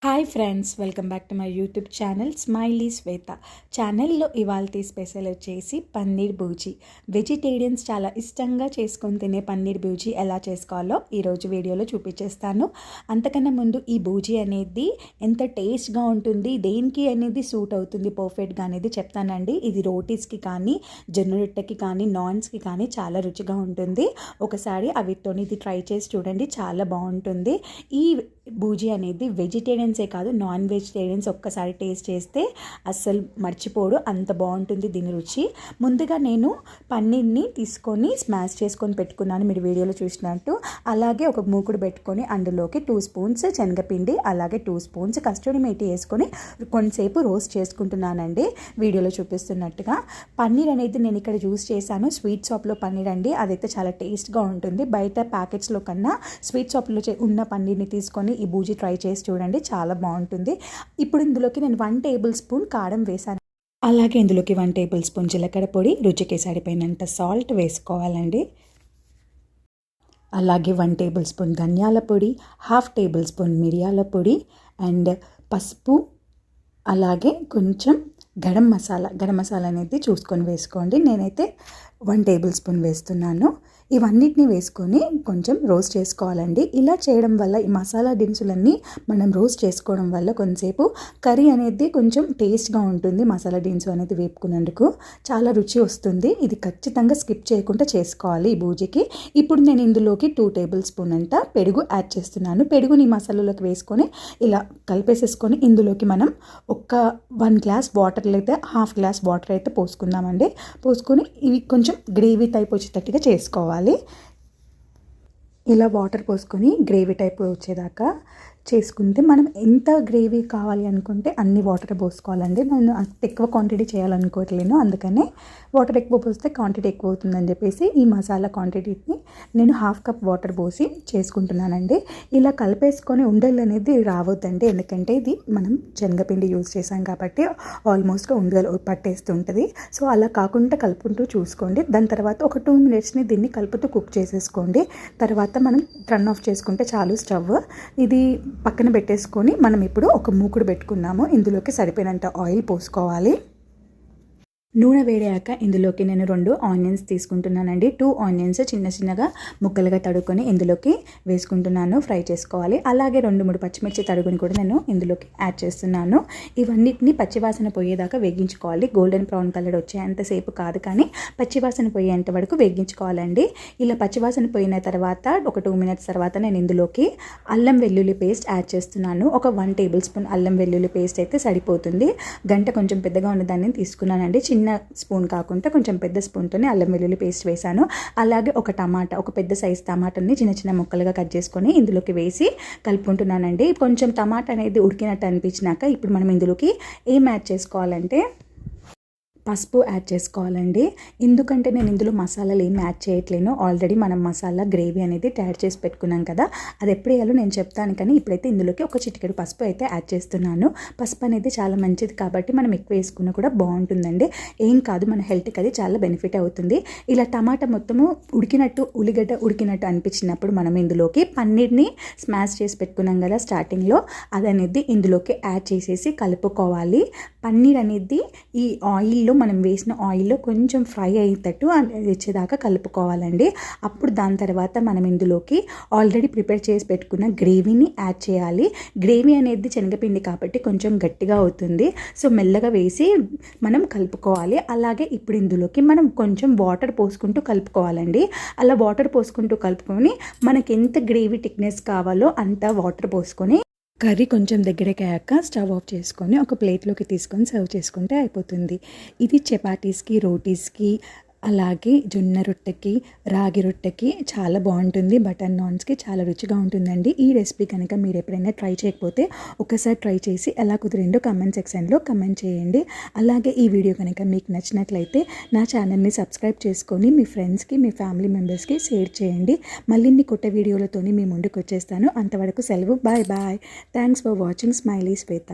Hi friends, welcome back to my YouTube channel smiley Shweta. ఛానల్లో ఇవాల్టి special వచ్చేసి paneer Buzi. Vegetarians చాలా ఇష్టంగా చేసుకొని తినే పన్నీర్ బూజీ ఎలా చేసుకోవాలో ఈరోజు వీడియోలో చూపించేస్తాను. అంతకన్నా ముందు ఈ బూజీ అనేది ఎంత టేస్ట్గా ఉంటుంది, దేనికి అనేది సూట్ అవుతుంది పర్ఫెక్ట్గా అనేది చెప్తానండి. ఇది రోటీస్కి కానీ, జొన్న రొట్టెకి కానీ, నాన్స్కి కానీ చాలా రుచిగా ఉంటుంది. ఒకసారి అవితో ఇది ట్రై చేసి చూడండి, చాలా బాగుంటుంది. ఈ బూజీ అనేది వెజిటేరియన్సే కాదు, నాన్ వెజిటేరియన్స్ ఒక్కసారి టేస్ట్ చేస్తే అస్సలు మర్చిపోడు, అంత బాగుంటుంది దీని రుచి. ముందుగా నేను పన్నీర్ని తీసుకొని స్మాష్ చేసుకొని పెట్టుకున్నాను, మీరు వీడియోలో చూసినట్టు. అలాగే ఒక మూకుడు పెట్టుకొని అందులోకి 2 స్పూన్స్ శనగపిండి, అలాగే 2 స్పూన్స్ కస్తూరి మేతి వేసుకొని కొంతసేపు రోస్ట్ చేసుకుంటున్నానండి, వీడియోలో చూపిస్తున్నట్టుగా. పన్నీర్ అనేది నేను ఇక్కడ యూస్ చేశాను స్వీట్ షాప్లో పన్నీర్ అండి, అదైతే చాలా టేస్ట్గా ఉంటుంది. బయట ప్యాకెట్స్లో కన్నా స్వీట్ షాప్లో ఉన్న పన్నీర్ని తీసుకొని ఈ బూజీ ట్రై చేసి చూడండి, చాలా బాగుంటుంది. ఇప్పుడు ఇందులోకి నేను 1 టేబుల్ స్పూన్ కారం వేసాను. అలాగే ఇందులోకి 1 టేబుల్ స్పూన్ జీలకర్ర పొడి, రుచికి సరిపోయినంత సాల్ట్ వేసుకోవాలండి. అలాగే 1 టేబుల్ స్పూన్ ధనియాల పొడి, 1/2 టేబుల్ స్పూన్ మిరియాల పొడి అండ్ పసుపు, అలాగే కొంచెం గరం మసాలా అనేది చూసుకొని వేసుకోండి. నేనైతే 1 టేబుల్ స్పూన్ వేస్తున్నాను. ఇవన్నిటిని వేసుకొని కొంచెం రోస్ట్ చేసుకోవాలండి. ఇలా చేయడం వల్ల ఈ మసాలా దినుసులన్నీ మనం రోస్ట్ చేసుకోవడం వల్ల కొంచెంసేపు కర్రీ అనేది కొంచెం టేస్ట్గా ఉంటుంది. మసాలా దినుసు అనేది వేపుకున్నందుకు చాలా రుచి వస్తుంది. ఇది ఖచ్చితంగా స్కిప్ చేయకుండా చేసుకోవాలి ఈ బూజీకి. ఇప్పుడు నేను ఇందులోకి 2 టేబుల్ స్పూన్ అంట పెరుగు యాడ్ చేస్తున్నాను. పెరుగుని మసాలాలోకి వేసుకొని ఇలా కలిపేసేసుకొని ఇందులోకి మనం 1 గ్లాస్ వాటర్ అయితే 1/2 గ్లాస్ వాటర్ అయితే పోసుకుందామండి. పోసుకొని ఇవి కొంచెం గ్రేవీ టైప్ వచ్చేటట్టుగా చేసుకోవాలి. ఇలా వాటర్ పోసుకొని గ్రేవీ టైప్ వచ్చేదాకా చేసుకుంటే, మనం ఎంత గ్రేవీ కావాలి అనుకుంటే అన్ని వాటర్ పోసుకోవాలండి. నేను ఎక్కువ క్వాంటిటీ చేయాలనుకోవట్లేను, అందుకనే వాటర్ ఎక్కువ పోస్తే క్వాంటిటీ ఎక్కువ అవుతుందని చెప్పేసి ఈ మసాలా క్వాంటిటీని నేను 1/2 కప్ వాటర్ పోసి చేసుకుంటున్నానండి. ఇలా కలిపేసుకొని ఉండలు అనేది రావద్దండి, ఎందుకంటే ఇది మనం శనగపిండి యూజ్ చేసాం కాబట్టి ఆల్మోస్ట్గా ఉండలు పట్టేస్తుంటుంది. సో అలా కాకుండా కలుపుకుంటూ చూసుకోండి. దాని తర్వాత ఒక 2 మినిట్స్ని దీన్ని కలుపుతూ కుక్ చేసేసుకోండి. తర్వాత మనం టర్న్ ఆఫ్ చేసుకుంటే చాలు స్టవ్. ఇది పక్కన పెట్టేసుకొని మనం ఇప్పుడు ఒక మూకుడు పెట్టుకున్నాము. ఇందులోకి సరిపోయినంత ఆయిల్ పోసుకోవాలి. నూనె వేడాక ఇందులోకి నేను 2 ఆనియన్స్ తీసుకుంటున్నానండి. 2 ఆనియన్స్ చిన్నగా ముక్కలుగా తడుకొని ఇందులోకి వేసుకుంటున్నాను, ఫ్రై చేసుకోవాలి. అలాగే 2-3 పచ్చిమిర్చి తడుగుని కూడా నేను ఇందులోకి యాడ్ చేస్తున్నాను. ఇవన్నిటిని పచ్చివాసన పోయేదాకా వేగించుకోవాలి. గోల్డెన్ బ్రౌన్ కలర్ వచ్చేంతసేపు కాదు, కానీ పచ్చివాసన పోయేంత వరకు వేగించుకోవాలండి. ఇలా పచ్చివాసన పోయిన తర్వాత ఒక 2 మినిట్స్ తర్వాత నేను ఇందులోకి అల్లం వెల్లుల్లి పేస్ట్ యాడ్ చేస్తున్నాను. ఒక 1 టేబుల్ స్పూన్ అల్లం వెల్లుల్లి పేస్ట్ అయితే సరిపోతుంది. గంట కొంచెం పెద్దగా ఉన్న దాన్ని తీసుకున్నానండి. చిన్న స్పూన్ కాకుండా కొంచెం పెద్ద స్పూన్తోనే అల్లం వెల్లుల్లి పేస్ట్ వేసాను. అలాగే ఒక పెద్ద సైజ్ టమాటాని చిన్న ముక్కలుగా కట్ చేసుకొని ఇందులోకి వేసి కలుపుకుంటున్నానండి. కొంచెం టమాటా అనేది ఉడికినట్టు అనిపించినాక ఇప్పుడు మనం ఇందులోకి ఏం యాడ్ చేసుకోవాలంటే పసుపు యాడ్ చేసుకోవాలండి. ఎందుకంటే నేను ఇందులో మసాలాలు ఏం యాడ్ చేయట్లేను, ఆల్రెడీ మనం మసాలా గ్రేవీ అనేది తయారు చేసి పెట్టుకున్నాం కదా, అది ఎప్పుడు వేయాలో నేను చెప్తాను. కానీ ఇప్పుడైతే ఇందులోకి ఒక చిటికెడు పసుపు అయితే యాడ్ చేస్తున్నాను. పసుపు అనేది చాలా మంచిది కాబట్టి మనం ఎక్కువ వేసుకున్నా కూడా బాగుంటుందండి, ఏం కాదు, మన హెల్త్కి అది చాలా బెనిఫిట్ అవుతుంది. ఇలా టమాటా మొత్తము ఉల్లిగడ్డ ఉడికినట్టు అనిపించినప్పుడు మనం ఇందులోకి పన్నీర్ని స్మాష్ చేసి పెట్టుకున్నాం కదా స్టార్టింగ్లో, అదనేది ఇందులోకి యాడ్ చేసేసి కలుపుకోవాలి. పన్నీర్ అనేది ఈ ఆయిల్లో, మనం వేసిన ఆయిల్లో కొంచెం ఫ్రై అయ్యేటట్టు వచ్చేదాకా కలుపుకోవాలండి. అప్పుడు దాని తర్వాత మనం ఇందులోకి ఆల్రెడీ ప్రిపేర్ చేసి పెట్టుకున్న గ్రేవీని యాడ్ చేయాలి. గ్రేవీ అనేది శనగపిండి కాబట్టి కొంచెం గట్టిగా అవుతుంది, సో మెల్లగా వేసి మనం కలుపుకోవాలి. అలాగే ఇప్పుడు ఇందులోకి మనం కొంచెం వాటర్ పోసుకుంటూ కలుపుకోవాలండి. అలా వాటర్ పోసుకుంటూ కలుపుకొని మనకి ఎంత గ్రేవీ థిక్నెస్ కావాలో అంత వాటర్ పోసుకొని కర్రీ కొంచెం దగ్గరికి అయ్యాక స్టవ్ ఆఫ్ చేసుకొని ఒక ప్లేట్లోకి తీసుకొని సర్వ్ చేసుకుంటే అయిపోతుంది. ఇది చపాతీస్కి, రోటీస్కి, అలాగే జొన్న రొట్టెకి, రాగి రొట్టెకి చాలా బాగుంటుంది. బటర్ నాన్స్కి చాలా రుచిగా ఉంటుందండి. ఈ రెసిపీ కనుక మీరు ఎప్పుడైనా ట్రై చేయకపోతే ఒకసారి ట్రై చేసి ఎలా కుదిరిందో కమెంట్ సెక్షన్లో కమెంట్ చేయండి. అలాగే ఈ వీడియో కనుక మీకు నచ్చినట్లయితే నా ఛానల్ని సబ్స్క్రైబ్ చేసుకొని మీ ఫ్రెండ్స్కి, మీ ఫ్యామిలీ మెంబర్స్కి షేర్ చేయండి. మళ్ళీ కొత్త వీడియోలతోని మీ ముందుకు వచ్చేస్తాను. అంతవరకు సెలవు, bye bye. Thanks for watching smiley Shweta.